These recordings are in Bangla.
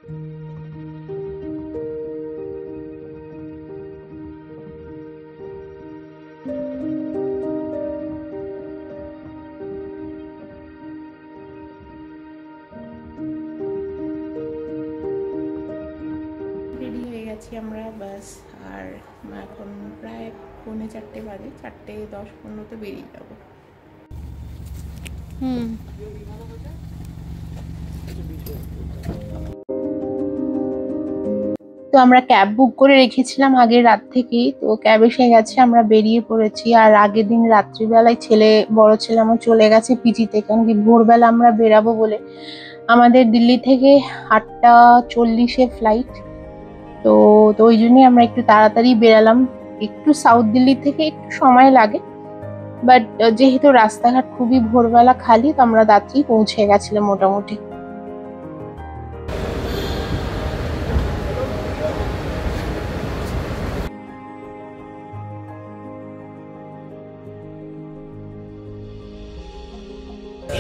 রেডি হয়ে গেছি আমরা, বাস। আর এখন প্রায় 4:45 বাজে, 4:10-15 বেরিয়ে যাব। তো আমরা ক্যাব বুক করে রেখেছিলাম আগের রাত থেকেই, তো ক্যাব এসে গেছে, আমরা বেরিয়ে পড়েছি। আর আগের দিন রাত্রিবেলায় বড় ছেলে আমার চলে গেছে পিজিতে, কারণ কি ভোরবেলা আমরা বেরাবো বলে। আমাদের দিল্লি থেকে 8:40-এ ফ্লাইট। তো তো ওই জন্যই আমরা একটু তাড়াতাড়ি বেরালাম। একটু সাউথ দিল্লি থেকে একটু সময় লাগে, বাট যেহেতু রাস্তাঘাট খুবই ভোরবেলা খালি, তো আমরা রাত্রি পৌঁছে গেছিলাম মোটামুটি।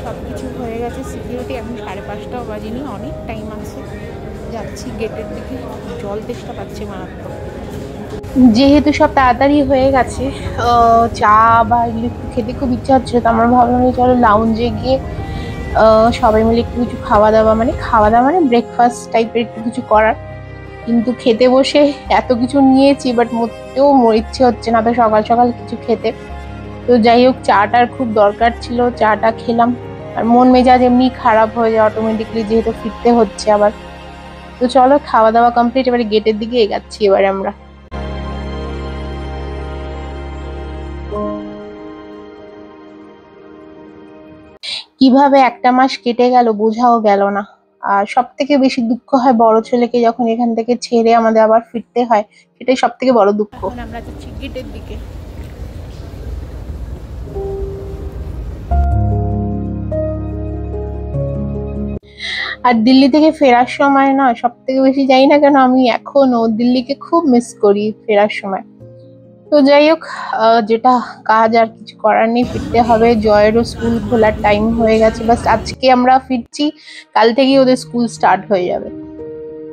সবকিছু হয়ে গেছে, সিকিউরিটি এখন 5:30টাও বাজেনি, অনেক টাইম আছে। যাচ্ছি গেটের দিকে, জল তেষ্টা পাচ্ছে মারাত্মক। যেহেতু সব তাড়াতাড়ি হয়ে গেছে, চা বা এগুলো একটু খেতে খুব ইচ্ছা হচ্ছিল, তো আমরা ভাবলাম যে চলো লাউঞ্জে গিয়ে সবাই মিলে একটু কিছু খাওয়া দাওয়া মানে ব্রেকফাস্ট টাইপের একটু কিছু করার। কিন্তু খেতে বসে এত কিছু নিয়েছি, বাট মোটেও ইচ্ছে হচ্ছে না তো সকাল সকাল কিছু খেতে। তো যাই হোক, চাটার খুব দরকার ছিল, চাটা খেলাম। আর মন মেজাজ এমনি খারাপ হয়ে যায় অটোমেটিকলি, যেহেতু ফিরতে হচ্ছে আবার। তো চলো, খাওয়া দাওয়া কমপ্লিট, এবারে গেটের দিকে এগাচ্ছি এবারে আমরা। কিভাবে একটা মাস কেটে গেল বোঝাও গেল না। আর সব থেকে বেশি দুঃখ হয় বড় ছেলেকে যখন এখান থেকে ছেড়ে আমাদের আবার ফিরতে হয়, সেটাই সব থেকে বড় দুঃখ। এখন আমরা যাচ্ছি গেটের দিকে। আর দিল্লি থেকে ফেরার সময় না, সব থেকে বেশি যাই না কেন, আমি এখনো দিল্লিকে খুব মিস করি ফেরার সময়। তো যাই হোক, যেটা কাজ, আর কিছু করার নেই, ফিরতে হবে। জয়েরও স্কুল খোলার টাইম হয়ে গেছে, বাস আজকে আমরা ফিরছি, কাল থেকেই ওদের স্কুল স্টার্ট হয়ে যাবে।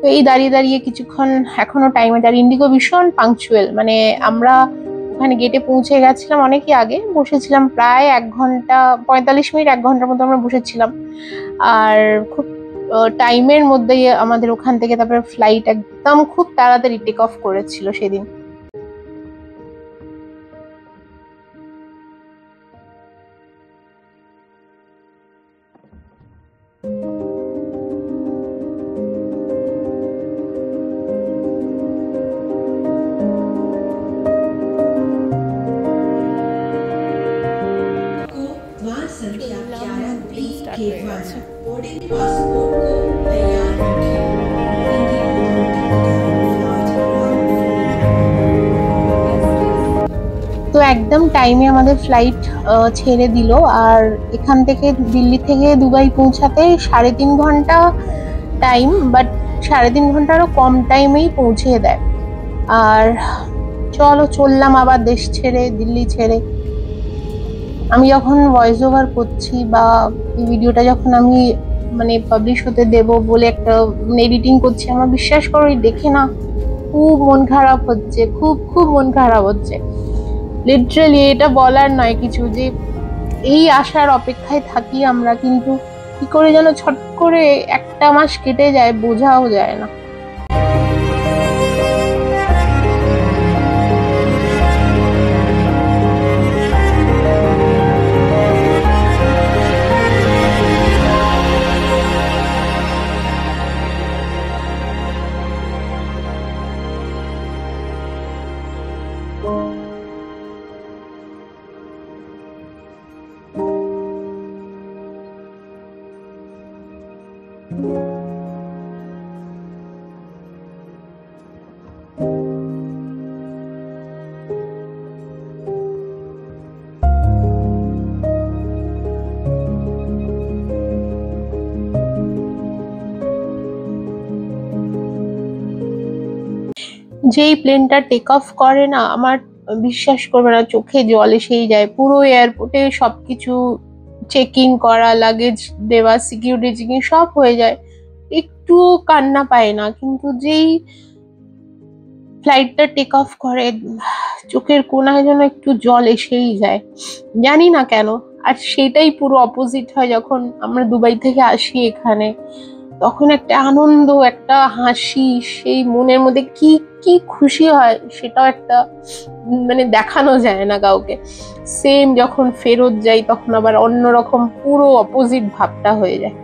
তো এই দাঁড়িয়ে দাঁড়িয়ে কিছুক্ষণ এখনো টাইম আছে। আর ইন্ডিগো ভীষণ পাংচুয়াল, মানে আমরা ওখানে গেটে পৌঁছে গেছিলাম অনেকই আগে, বসেছিলাম প্রায় 1 ঘন্টা 45 মিনিট, 1 ঘন্টার মতো আমরা বসেছিলাম। আর খুব টাইমের মধ্যেই আমাদের ওখান থেকে তারপরে ফ্লাইট একদম খুব তাড়াতাড়ি টেক অফ করেছিল সেদিন। তো একদম টাইমে আমাদের ফ্লাইট ছেড়ে দিল। আর এখান থেকে দিল্লি থেকে দুবাই পৌঁছাতে 3.5 ঘন্টা টাইম, বাট 3.5 ঘন্টারও কম টাইমেই পৌঁছে দেয়। আর চললাম আবার দেশ ছেড়ে, দিল্লি ছেড়ে। আমি যখন ভয়েস ওভার করছি বা এই ভিডিওটা যখন আমি মানে পাবলিশ হতে দেব বলে একটা এডিটিং করছি, আমার বিশ্বাস করো দেখে না খুব মন খারাপ হচ্ছে, খুব খুব মন খারাপ হচ্ছে। লিটারালি এটা বলার নয় কিছু, যে এই আশার অপেক্ষায় থাকি আমরা, কিন্তু কি করে যেন ছট করে একটা মাস কেটে যায়, বোঝাও যায় না। যেই প্লেনটা টেক অফ করে না, আমার বিশ্বাস করবে না, চোখে জল এসেই যায়। পুরো এয়ারপোর্টে সবকিছু চেকিং করা, লাগেজ দেওয়া, সিকিউরিটি চেকিং সব হয়ে যায়। একটু একটুও কান্না পায় না, কিন্তু যেই ফ্লাইটটা টেক অফ করে চোখের কোনায় যেন একটু জল এসেই যায়, জানি না কেন। আর সেটাই পুরো অপোজিট হয় যখন আমরা দুবাই থেকে আসি এখানে, তখন একটা আনন্দ, একটা হাসি, সেই মনের মধ্যে কি কি খুশি হয় সেটাও একটা মানে দেখানো যায় না কাউকে। সেম যখন ফেরত যাই তখন আবার অন্যরকম পুরো অপোজিট ভাবটা হয়ে যায়।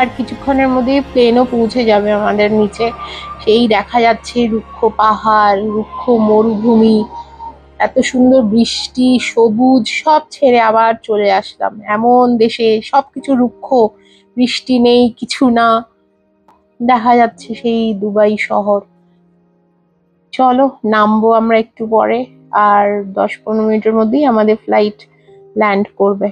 আর কিছুক্ষণের মধ্যেই প্লেনও পৌঁছে যাবে আমাদের নিচে। সেই দেখা যাচ্ছে রুক্ষ পাহাড়, রুক্ষ মরুভূমি, এত সুন্দর বৃষ্টি, সবুজ, সব ছেড়ে আবার চলে আসলাম এমন দেশে সবকিছু রুক্ষ, বৃষ্টি নেই, কিছু না, দেখা যাচ্ছে সেই দুবাই শহর। চলো নামবো আমরা একটু পরে, আর 10-15 মিনিটের মধ্যেই আমাদের ফ্লাইট ল্যান্ড করবে।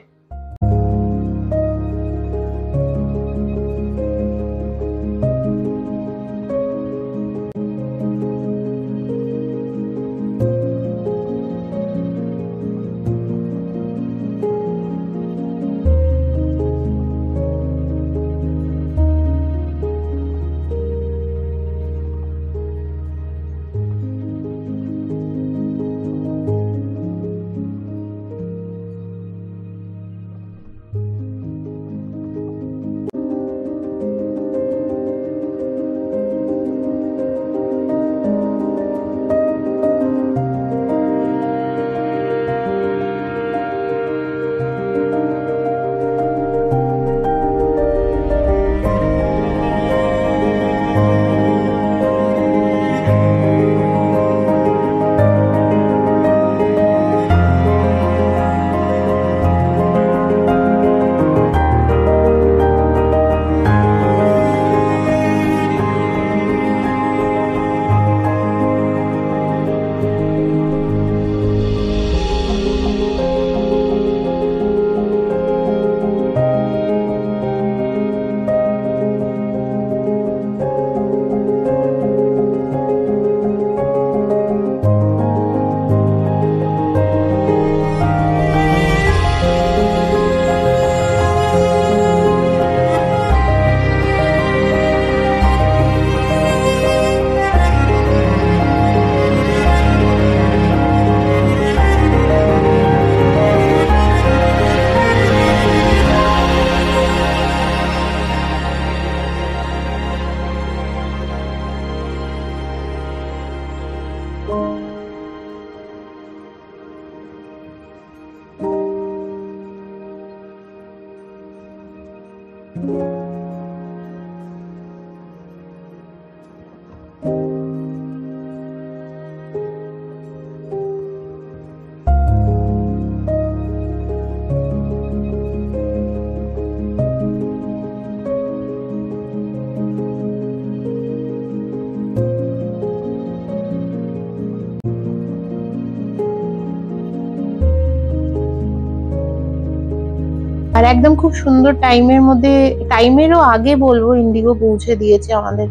আর একদম খুব সুন্দর টাইমের মধ্যে, টাইমেরও আগে বলবো, ইন্ডিগো পৌঁছে দিয়েছে আমাদের,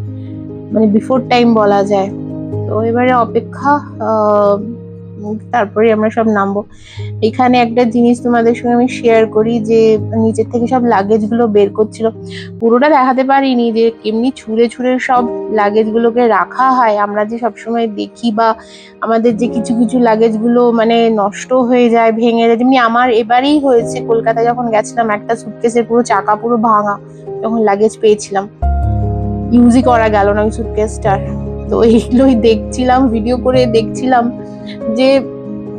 মানে বিফোর টাইম বলা যায়। তো এবারে অপেক্ষা, তারপরে আমরা সব নামবো। এখানে একটা জিনিস তোমাদের সঙ্গে আমি শেয়ার করি, যে নিচের থেকে সব লাগেজ গুলো বের করছিল, পুরোটা দেখাতে পারিনি যে কেমনি ছুঁড়ে ছুঁড়ে সব লাগেজ গুলোকে রাখা হয়। আমরা যে সবসময় দেখি, বা আমাদের যে কিছু কিছু লাগেজ গুলো মানে নষ্ট হয়ে যায়, ভেঙে যায়, যেমনি আমার এবারেই হয়েছে, কলকাতায় যখন গেছিলাম একটা সুটকেসের পুরো চাকা পুরো ভাঙা, যখন লাগেজ পেয়েছিলাম, ইউজই করা গেল না ওই সুটকেসটার। তো এইগুলোই দেখছিলাম, ভিডিও করে দেখছিলাম যে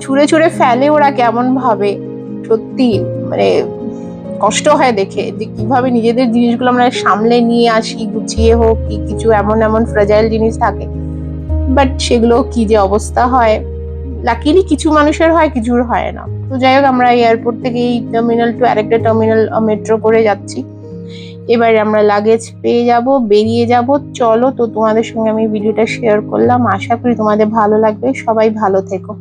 ছুঁড়ে ছুঁড়ে ফেলে ওরা কেমন ভাবে, সত্যি মানে কষ্ট হয় দেখে যে কিভাবে নিজেদের জিনিসগুলো আমরা সামলে নিয়ে আসি, গুছিয়ে হোক কি কিছু এমন এমন ফ্রাজাইল জিনিস থাকে, বাট সেগুলো কি যে অবস্থা হয়। লাকিলি কিছু মানুষের হয়, কিছুর হয় না। তো যাই হোক, আমরা এয়ারপোর্ট থেকে এই টার্মিনাল টু আরেকটা টার্মিনাল মেট্রো করে যাচ্ছি। এবার আমরা লাগেজ পেয়ে যাব, বেরিয়ে যাব। চলো, তো তোমাদের সঙ্গে আমি ভিডিওটা শেয়ার করলাম, আশা করি তোমাদের ভালো লাগবে। সবাই ভালো থেকো।